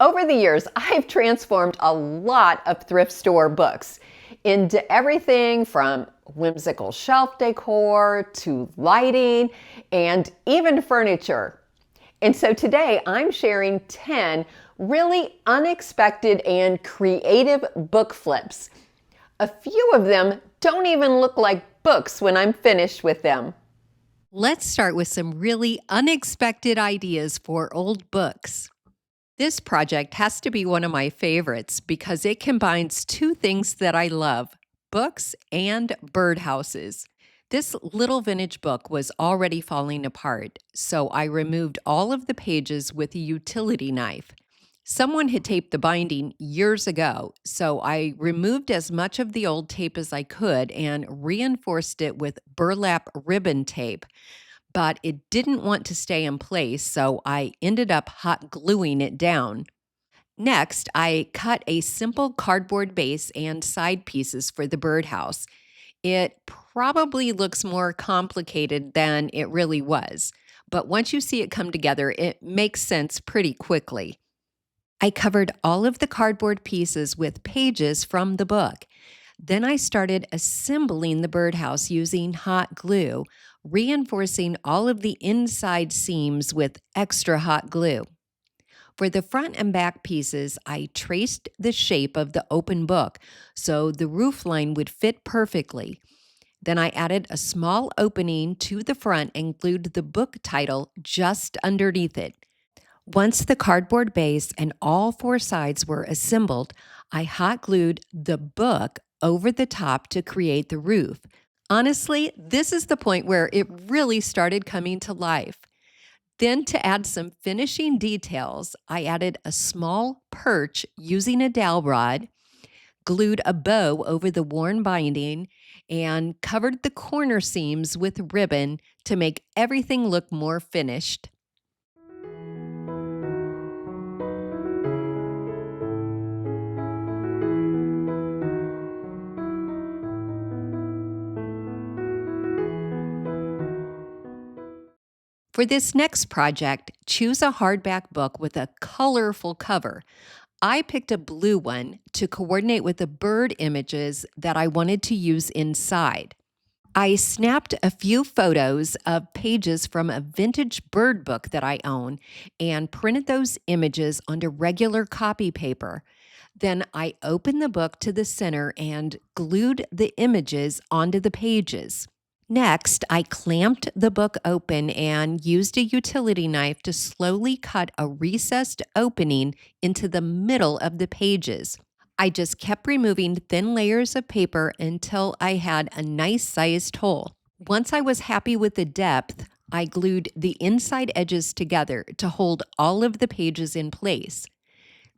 Over the years, I've transformed a lot of thrift store books into everything from whimsical shelf decor to lighting and even furniture. And so today I'm sharing 10 really unexpected and creative book flips. A few of them don't even look like books when I'm finished with them. Let's start with some really unexpected ideas for old books. This project has to be one of my favorites because it combines two things that I love, books and birdhouses. This little vintage book was already falling apart, so I removed all of the pages with a utility knife. Someone had taped the binding years ago, so I removed as much of the old tape as I could and reinforced it with burlap ribbon tape. But it didn't want to stay in place, so I ended up hot gluing it down. Next, I cut a simple cardboard base and side pieces for the birdhouse. It probably looks more complicated than it really was, but once you see it come together, it makes sense pretty quickly. I covered all of the cardboard pieces with pages from the book. Then I started assembling the birdhouse using hot glue, reinforcing all of the inside seams with extra hot glue. For the front and back pieces, I traced the shape of the open book so the roof line would fit perfectly. Then I added a small opening to the front and glued the book title just underneath it. Once the cardboard base and all four sides were assembled, I hot glued the book over the top to create the roof. Honestly, this is the point where it really started coming to life. Then, to add some finishing details, I added a small perch using a dowel rod, glued a bow over the worn binding, and covered the corner seams with ribbon to make everything look more finished. For this next project, choose a hardback book with a colorful cover. I picked a blue one to coordinate with the bird images that I wanted to use inside. I snapped a few photos of pages from a vintage bird book that I own and printed those images onto regular copy paper. Then I opened the book to the center and glued the images onto the pages. Next, I clamped the book open and used a utility knife to slowly cut a recessed opening into the middle of the pages. I just kept removing thin layers of paper until I had a nice sized hole. Once I was happy with the depth, I glued the inside edges together to hold all of the pages in place.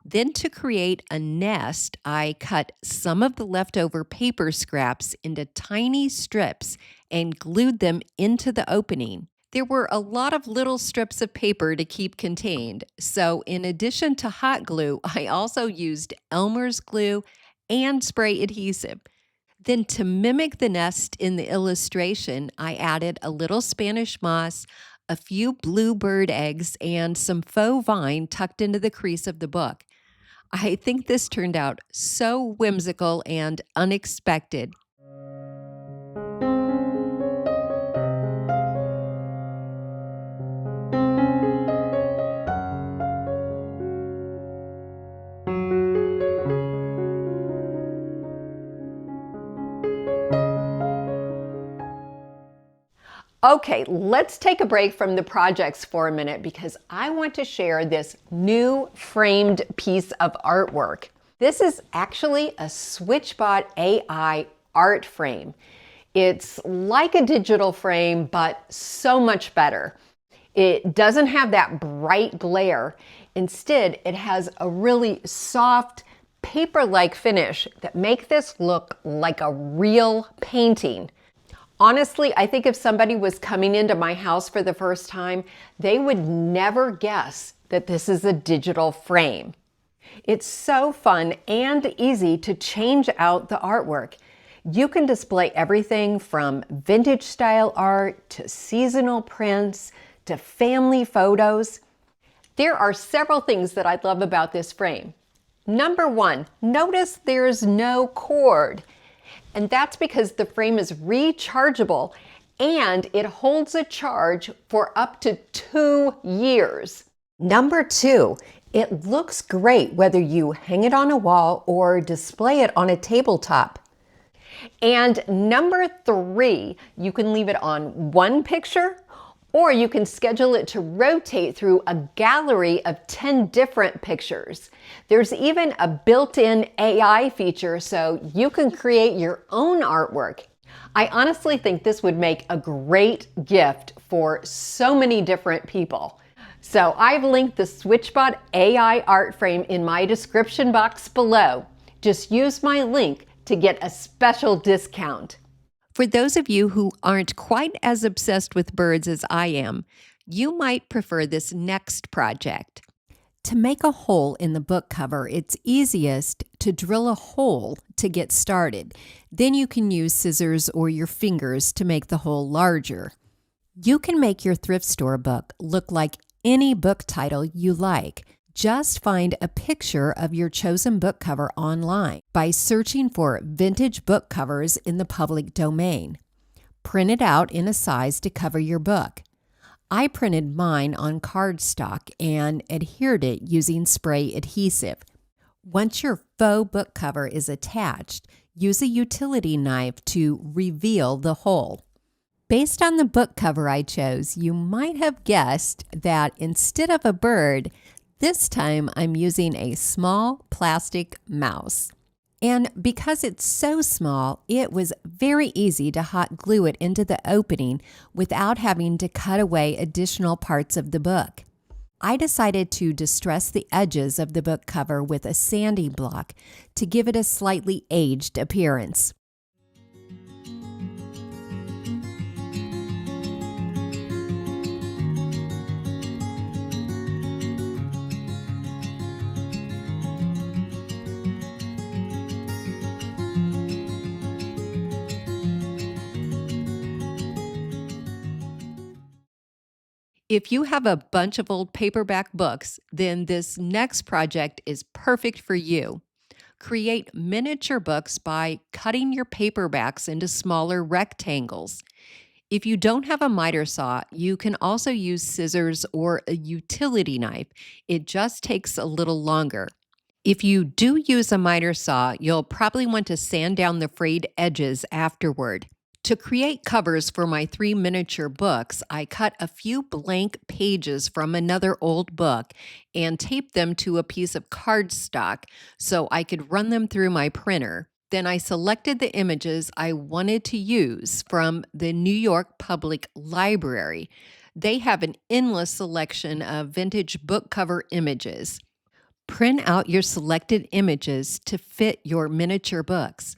Then, to create a nest, I cut some of the leftover paper scraps into tiny strips and glued them into the opening. There were a lot of little strips of paper to keep contained, so in addition to hot glue, I also used Elmer's glue and spray adhesive. Then, to mimic the nest in the illustration, I added a little Spanish moss, a few blue bird eggs, and some faux vine tucked into the crease of the book. I think this turned out so whimsical and unexpected. Okay, let's take a break from the projects for a minute because I want to share this new framed piece of artwork. This is actually a SwitchBot AI Art Frame. It's like a digital frame, but so much better. It doesn't have that bright glare. Instead, it has a really soft, paper-like finish that makes this look like a real painting. Honestly, I think if somebody was coming into my house for the first time, they would never guess that this is a digital frame. It's so fun and easy to change out the artwork. You can display everything from vintage style art to seasonal prints to family photos. There are several things that I love about this frame. Number one, notice there's no cord. And that's because the frame is rechargeable and it holds a charge for up to 2 years. Number two, it looks great whether you hang it on a wall or display it on a tabletop. And number three, you can leave it on one picture, or you can schedule it to rotate through a gallery of 10 different pictures. There's even a built-in AI feature so you can create your own artwork. I honestly think this would make a great gift for so many different people. So I've linked the SwitchBot AI Art Frame in my description box below. Just use my link to get a special discount. For those of you who aren't quite as obsessed with birds as I am, you might prefer this next project. To make a hole in the book cover, it's easiest to drill a hole to get started. Then you can use scissors or your fingers to make the hole larger. You can make your thrift store book look like any book title you like. Just find a picture of your chosen book cover online by searching for vintage book covers in the public domain. Print it out in a size to cover your book. I printed mine on cardstock and adhered it using spray adhesive. Once your faux book cover is attached, use a utility knife to reveal the hole. Based on the book cover I chose, you might have guessed that instead of a bird, this time I'm using a small plastic mouse. And because it's so small, it was very easy to hot glue it into the opening without having to cut away additional parts of the book. I decided to distress the edges of the book cover with a sanding block to give it a slightly aged appearance. If you have a bunch of old paperback books, then this next project is perfect for you. Create miniature books by cutting your paperbacks into smaller rectangles. If you don't have a miter saw, you can also use scissors or a utility knife. It just takes a little longer. If you do use a miter saw, you'll probably want to sand down the frayed edges afterward. To create covers for my 3 miniature books, I cut a few blank pages from another old book and taped them to a piece of cardstock so I could run them through my printer. Then I selected the images I wanted to use from the New York Public Library. They have an endless selection of vintage book cover images. Print out your selected images to fit your miniature books.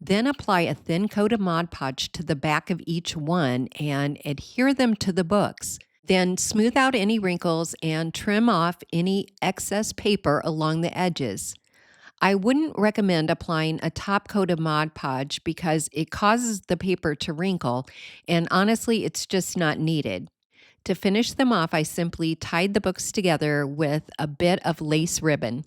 Then apply a thin coat of Mod Podge to the back of each one and adhere them to the books. Then smooth out any wrinkles and trim off any excess paper along the edges. I wouldn't recommend applying a top coat of Mod Podge because it causes the paper to wrinkle, and honestly, it's just not needed. To finish them off, I simply tied the books together with a bit of lace ribbon.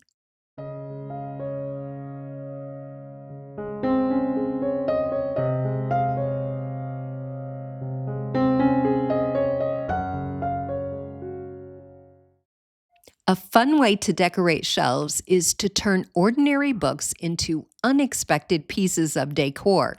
A fun way to decorate shelves is to turn ordinary books into unexpected pieces of decor.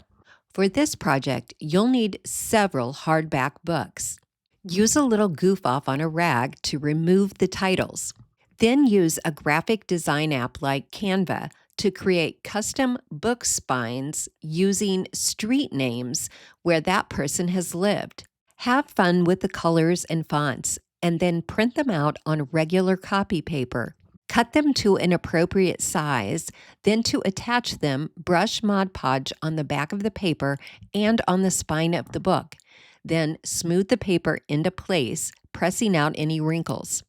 For this project, you'll need several hardback books. Use a little goof off on a rag to remove the titles. Then use a graphic design app like Canva to create custom book spines using street names where that person has lived. Have fun with the colors and fonts, and then print them out on regular copy paper. Cut them to an appropriate size, then to attach them, brush Mod Podge on the back of the paper and on the spine of the book. Then smooth the paper into place, pressing out any wrinkles.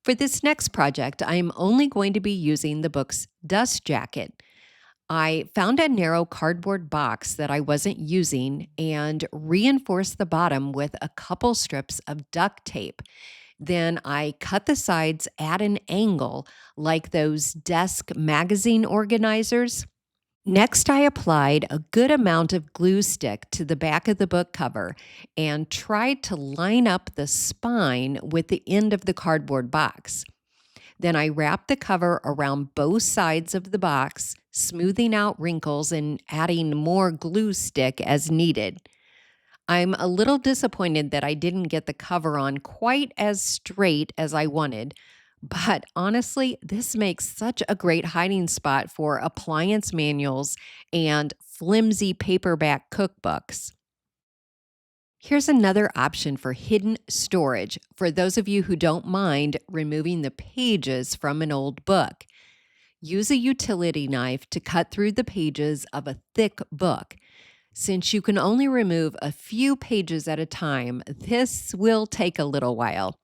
For this next project, I am only going to be using the book's dust jacket. I found a narrow cardboard box that I wasn't using and reinforced the bottom with a couple strips of duct tape. Then I cut the sides at an angle like those desk magazine organizers. Next, I applied a good amount of glue stick to the back of the book cover and tried to line up the spine with the end of the cardboard box. Then I wrapped the cover around both sides of the box, smoothing out wrinkles and adding more glue stick as needed. I'm a little disappointed that I didn't get the cover on quite as straight as I wanted, but honestly, this makes such a great hiding spot for appliance manuals and flimsy paperback cookbooks. Here's another option for hidden storage for those of you who don't mind removing the pages from an old book. Use a utility knife to cut through the pages of a thick book. Since you can only remove a few pages at a time, this will take a little while.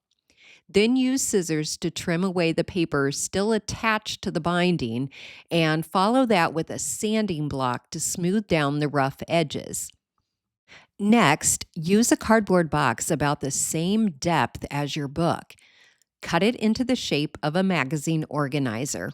Then use scissors to trim away the paper still attached to the binding and follow that with a sanding block to smooth down the rough edges. Next, use a cardboard box about the same depth as your book. Cut it into the shape of a magazine organizer.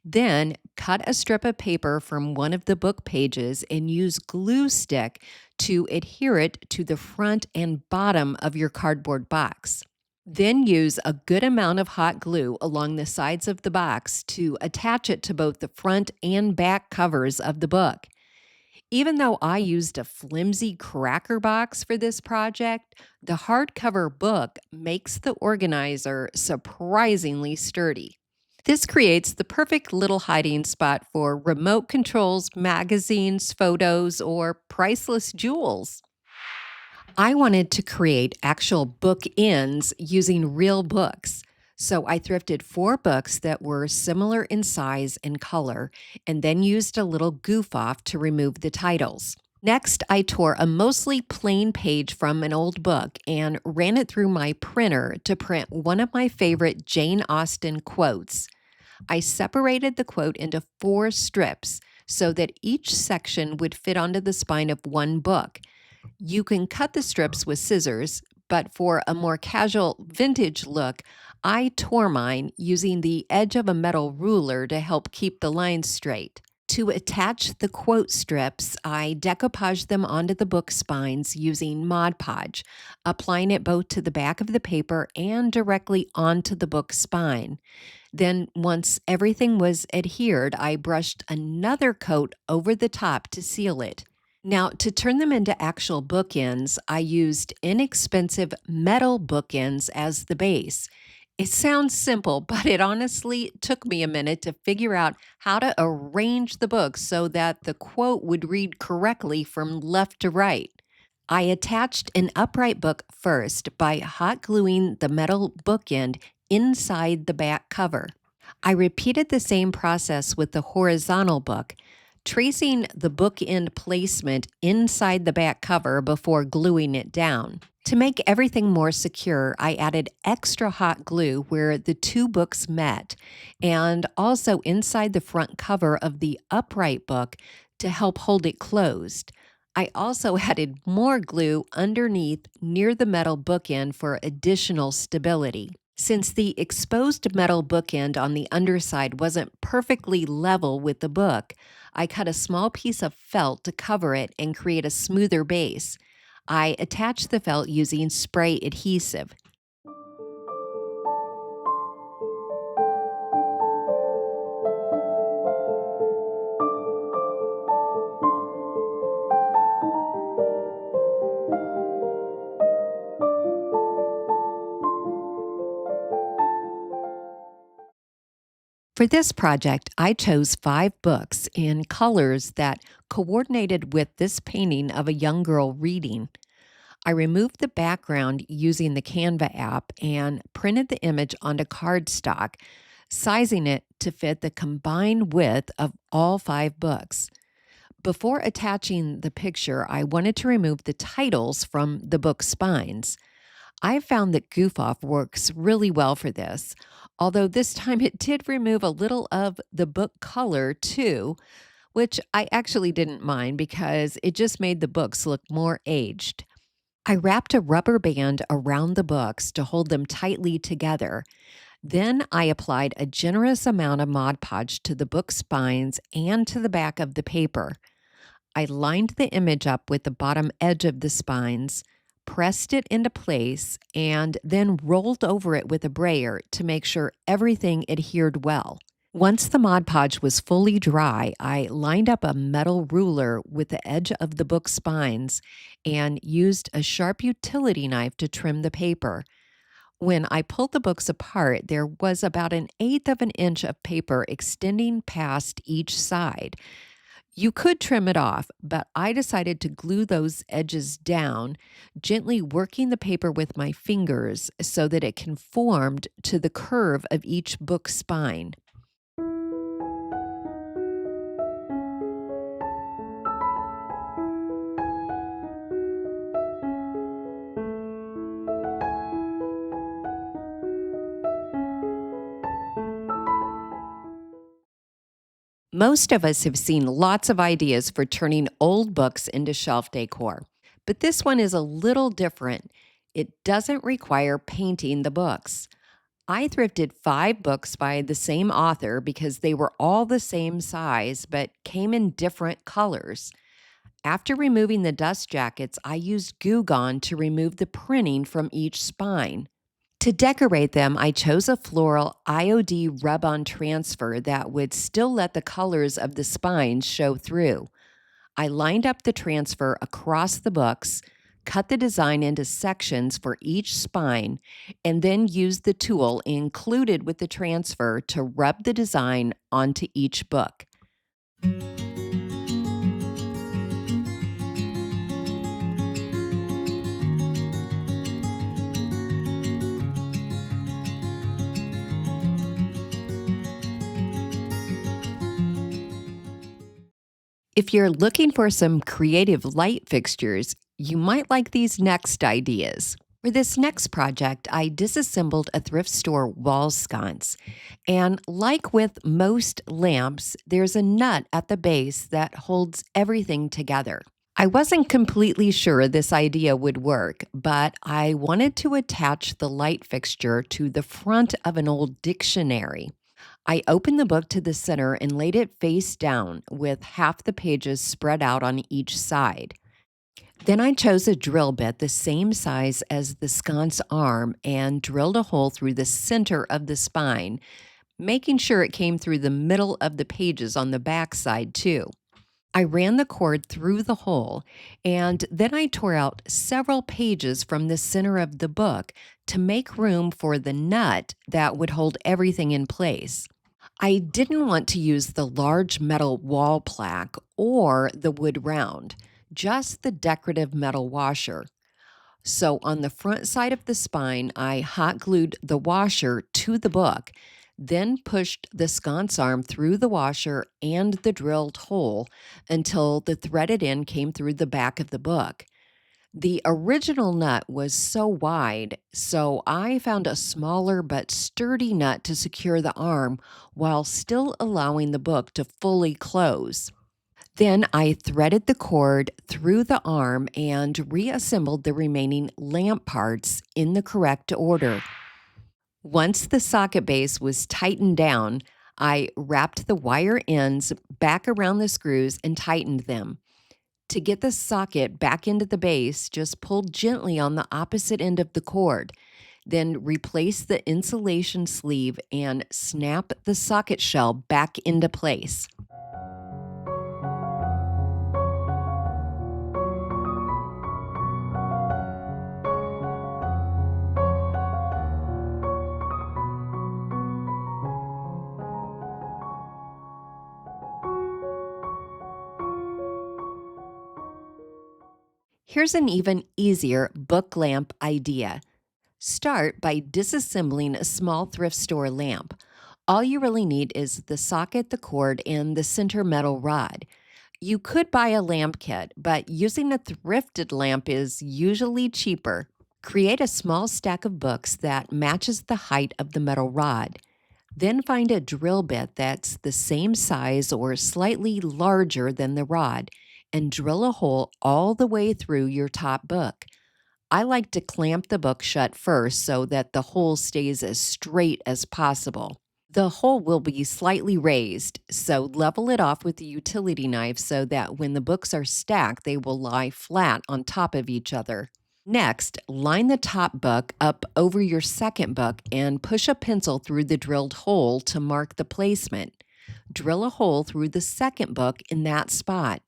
Then, cut a strip of paper from one of the book pages and use glue stick to adhere it to the front and bottom of your cardboard box. Then use a good amount of hot glue along the sides of the box to attach it to both the front and back covers of the book. Even though I used a flimsy cracker box for this project, the hardcover book makes the organizer surprisingly sturdy. This creates the perfect little hiding spot for remote controls, magazines, photos, or priceless jewels. I wanted to create actual bookends using real books. So I thrifted 4 books that were similar in size and color, and then used a little goof off to remove the titles. Next, I tore a mostly plain page from an old book and ran it through my printer to print one of my favorite Jane Austen quotes. I separated the quote into 4 strips so that each section would fit onto the spine of one book. You can cut the strips with scissors, but for a more casual vintage look, I tore mine using the edge of a metal ruler to help keep the lines straight. To attach the quote strips, I decoupaged them onto the book spines using Mod Podge, applying it both to the back of the paper and directly onto the book spine. Then, once everything was adhered, I brushed another coat over the top to seal it. Now, to turn them into actual bookends, I used inexpensive metal bookends as the base. It sounds simple, but it honestly took me a minute to figure out how to arrange the book so that the quote would read correctly from left to right. I attached an upright book first by hot gluing the metal bookend inside the back cover. I repeated the same process with the horizontal book, tracing the bookend placement inside the back cover before gluing it down. To make everything more secure, I added extra hot glue where the 2 books met, and also inside the front cover of the upright book to help hold it closed. I also added more glue underneath near the metal bookend for additional stability. Since the exposed metal bookend on the underside wasn't perfectly level with the book, I cut a small piece of felt to cover it and create a smoother base. I attached the felt using spray adhesive. For this project, I chose 5 books in colors that coordinated with this painting of a young girl reading. I removed the background using the Canva app and printed the image onto cardstock, sizing it to fit the combined width of all 5 books. Before attaching the picture, I wanted to remove the titles from the book spines. I found that Goof Off works really well for this, although this time it did remove a little of the book color too, which I actually didn't mind because it just made the books look more aged. I wrapped a rubber band around the books to hold them tightly together. Then I applied a generous amount of Mod Podge to the book spines and to the back of the paper. I lined the image up with the bottom edge of the spines, pressed it into place, and then rolled over it with a brayer to make sure everything adhered well. Once the Mod Podge was fully dry, I lined up a metal ruler with the edge of the book spines and used a sharp utility knife to trim the paper. When I pulled the books apart, there was about an eighth of an inch of paper extending past each side. You could trim it off, but I decided to glue those edges down, gently working the paper with my fingers so that it conformed to the curve of each book spine. Most of us have seen lots of ideas for turning old books into shelf decor, but this one is a little different. It doesn't require painting the books. I thrifted 5 books by the same author because they were all the same size but came in different colors. After removing the dust jackets, I used Goo Gone to remove the printing from each spine. To decorate them, I chose a floral IOD rub-on transfer that would still let the colors of the spines show through. I lined up the transfer across the books, cut the design into sections for each spine, and then used the tool included with the transfer to rub the design onto each book. If you're looking for some creative light fixtures, you might like these next ideas. For this next project, I disassembled a thrift store wall sconce. And like with most lamps, there's a nut at the base that holds everything together. I wasn't completely sure this idea would work, but I wanted to attach the light fixture to the front of an old dictionary. I opened the book to the center and laid it face down with half the pages spread out on each side. Then I chose a drill bit the same size as the sconce arm and drilled a hole through the center of the spine, making sure it came through the middle of the pages on the back side too. I ran the cord through the hole, and then I tore out several pages from the center of the book to make room for the nut that would hold everything in place. I didn't want to use the large metal wall plaque or the wood round, just the decorative metal washer. So on the front side of the spine, I hot glued the washer to the book, then pushed the sconce arm through the washer and the drilled hole until the threaded end came through the back of the book. The original nut was so wide, so I found a smaller but sturdy nut to secure the arm while still allowing the book to fully close. Then I threaded the cord through the arm and reassembled the remaining lamp parts in the correct order. Once the socket base was tightened down, I wrapped the wire ends back around the screws and tightened them. To get the socket back into the base, just pull gently on the opposite end of the cord. Then replace the insulation sleeve and snap the socket shell back into place. Here's an even easier book lamp idea. Start by disassembling a small thrift store lamp. All you really need is the socket, the cord, and the center metal rod. You could buy a lamp kit, but using a thrifted lamp is usually cheaper. Create a small stack of books that matches the height of the metal rod. Then find a drill bit that's the same size or slightly larger than the rod and drill a hole all the way through your top book. I like to clamp the book shut first so that the hole stays as straight as possible. The hole will be slightly raised, so level it off with a utility knife so that when the books are stacked, they will lie flat on top of each other. Next, line the top book up over your second book and push a pencil through the drilled hole to mark the placement. Drill a hole through the second book in that spot.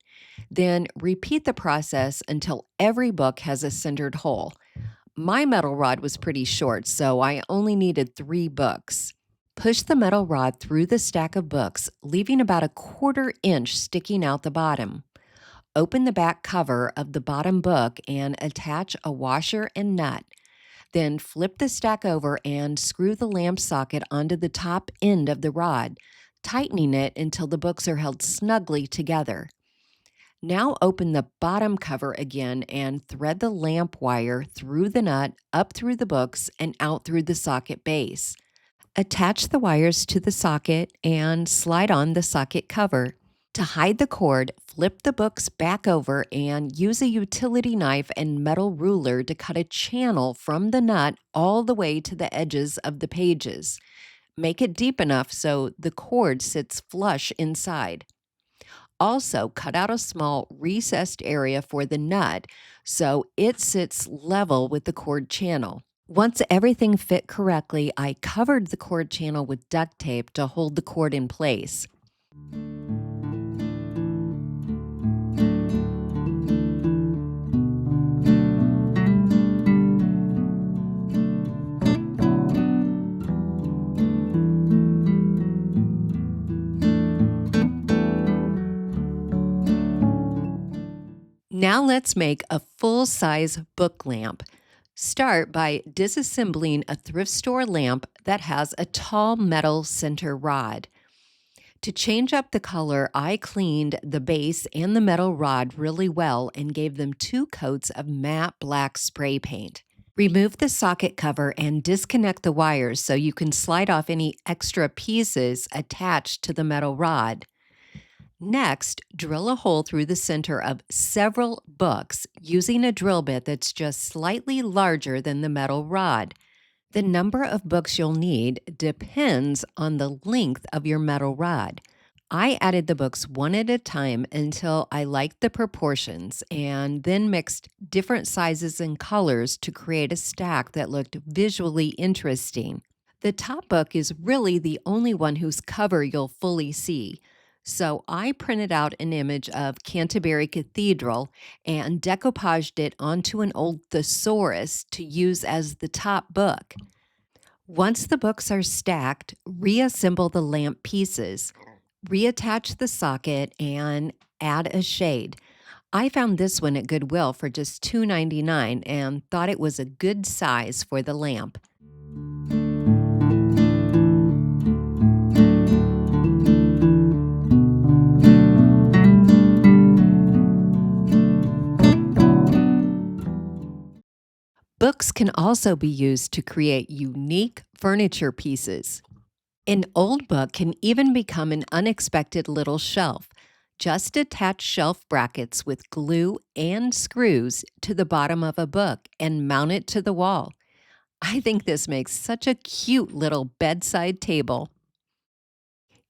Then repeat the process until every book has a centered hole. My metal rod was pretty short, so I only needed 3 books. Push the metal rod through the stack of books, leaving about a 1/4 inch sticking out the bottom. Open the back cover of the bottom book and attach a washer and nut. Then flip the stack over and screw the lamp socket onto the top end of the rod, tightening it until the books are held snugly together. Now open the bottom cover again and thread the lamp wire through the nut, up through the books, and out through the socket base. Attach the wires to the socket and slide on the socket cover. To hide the cord, flip the books back over and use a utility knife and metal ruler to cut a channel from the nut all the way to the edges of the pages. Make it deep enough so the cord sits flush inside. Also, cut out a small recessed area for the nut so it sits level with the cord channel. Once everything fit correctly, I covered the cord channel with duct tape to hold the cord in place. Now let's make a full-size book lamp. Start by disassembling a thrift store lamp that has a tall metal center rod. To change up the color, I cleaned the base and the metal rod really well and gave them 2 coats of matte black spray paint. Remove the socket cover and disconnect the wires so you can slide off any extra pieces attached to the metal rod. Next, drill a hole through the center of several books using a drill bit that's just slightly larger than the metal rod. The number of books you'll need depends on the length of your metal rod. I added the books one at a time until I liked the proportions and then mixed different sizes and colors to create a stack that looked visually interesting. The top book is really the only one whose cover you'll fully see. So I printed out an image of Canterbury Cathedral and decoupaged it onto an old thesaurus to use as the top book. Once the books are stacked, reassemble the lamp pieces. Reattach the socket and add a shade. I found this one at Goodwill for just $2.99 and thought it was a good size for the lamp. Books can also be used to create unique furniture pieces. An old book can even become an unexpected little shelf. Just attach shelf brackets with glue and screws to the bottom of a book and mount it to the wall. I think this makes such a cute little bedside table.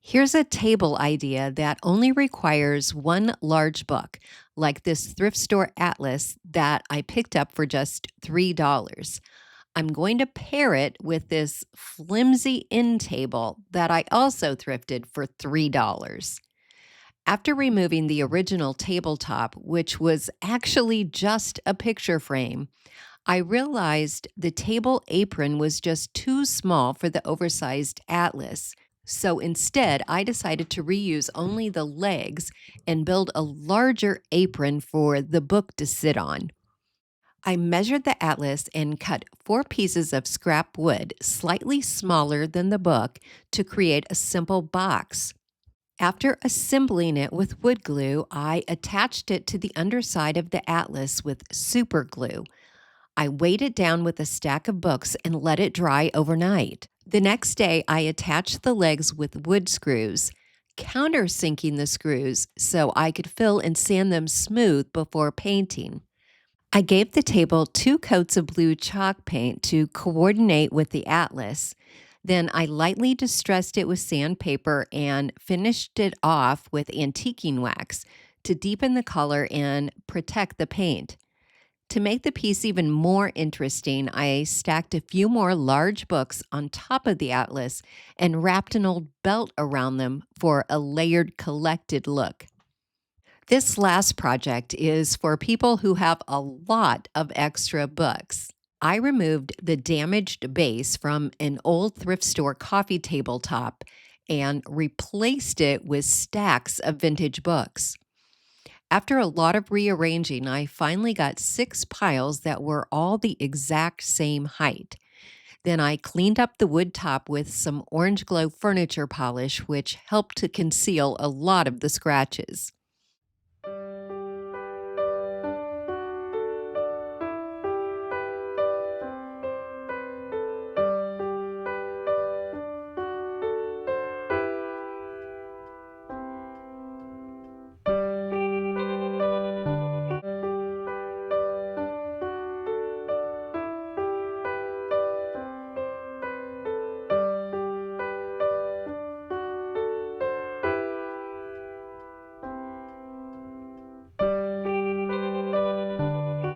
Here's a table idea that only requires 1 large book, like this thrift store atlas that I picked up for just $3. I'm going to pair it with this flimsy end table that I also thrifted for $3. After removing the original tabletop, which was actually just a picture frame, I realized the table apron was just too small for the oversized atlas. So instead, I decided to reuse only the legs and build a larger apron for the book to sit on. I measured the atlas and cut 4 pieces of scrap wood, slightly smaller than the book, to create a simple box. After assembling it with wood glue, I attached it to the underside of the atlas with super glue. I weighed it down with a stack of books and let it dry overnight. The next day, I attached the legs with wood screws, countersinking the screws so I could fill and sand them smooth before painting. I gave the table 2 coats of blue chalk paint to coordinate with the atlas. Then I lightly distressed it with sandpaper and finished it off with antiquing wax to deepen the color and protect the paint. To make the piece even more interesting, I stacked a few more large books on top of the atlas and wrapped an old belt around them for a layered, collected look. This last project is for people who have a lot of extra books. I removed the damaged base from an old thrift store coffee tabletop and replaced it with stacks of vintage books. After a lot of rearranging, I finally got 6 piles that were all the exact same height. Then I cleaned up the wood top with some orange glow furniture polish, which helped to conceal a lot of the scratches.